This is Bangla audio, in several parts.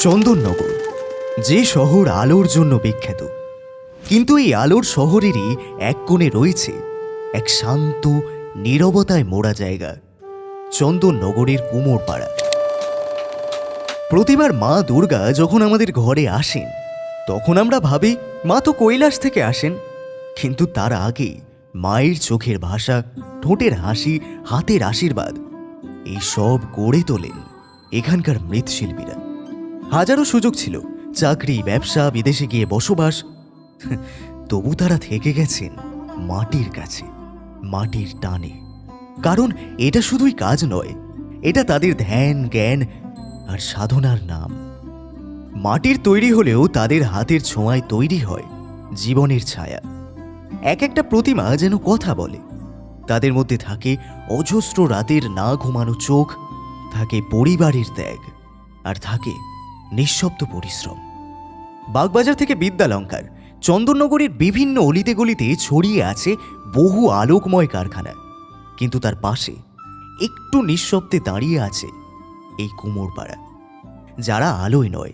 চন্দননগর, যে শহর আলোর জন্য বিখ্যাত, কিন্তু এই আলোর শহরেরই এক কোণে রয়েছে এক শান্ত নীরবতায় মোড়া জায়গা, চন্দননগরের কুমোরপাড়া। প্রতিবার মা দুর্গা যখন আমাদের ঘরে আসেন, তখন আমরা ভাবি মা তো কৈলাস থেকে আসেন, কিন্তু তার আগে মায়ের চোখের ভাষা, ঠোঁটের হাসি, হাতের আশীর্বাদ এই সব গড়ে তোলেন এখানকার মৃৎশিল্পীরা। হাজারো সুযোগ ছিল, চাকরি, ব্যবসা, বিদেশে গিয়ে বসবাস, তবু তারা থেকে গেছেন মাটির কাছে, মাটির টানে। কারণ এটা শুধুই কাজ নয়, এটা তাদের ধ্যান, জ্ঞান আর সাধনার নাম। মাটির তৈরি হলেও তাদের হাতের ছোঁয়ায় তৈরি হয় জীবনের ছায়া। এক একটা প্রতিমা যেন কথা বলে। তাদের মধ্যে থাকে অজস্র রাতের না ঘুমানো চোখ, থাকে পরিবারের ত্যাগ, আর থাকে নিঃশব্দ পরিশ্রম। বাগবাজার থেকে বিদ্যালঙ্কার, চন্দননগরের বিভিন্ন অলিতে গলিতে ছড়িয়ে আছে বহু আলোকময় কারখানা, কিন্তু তার পাশে একটু নিঃশব্দে দাঁড়িয়ে আছে এই কুমোরপাড়া, যারা আলোয় নয়,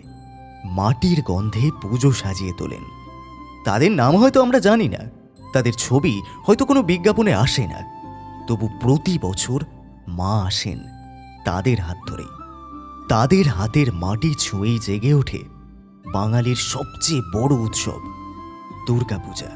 মাটির গন্ধে পুজো সাজিয়ে তোলেন। তাদের নাম হয়তো আমরা জানি না, তাদের ছবি হয়তো কোনো বিজ্ঞাপনে আসে না, তবু প্রতি বছর মা আসেন তাদের হাত ধরেই। তাদের হাতের মাটি ছুঁয়েই জেগে ওঠে বাঙালির সবচেয়ে বড় উৎসব, দুর্গাপূজা।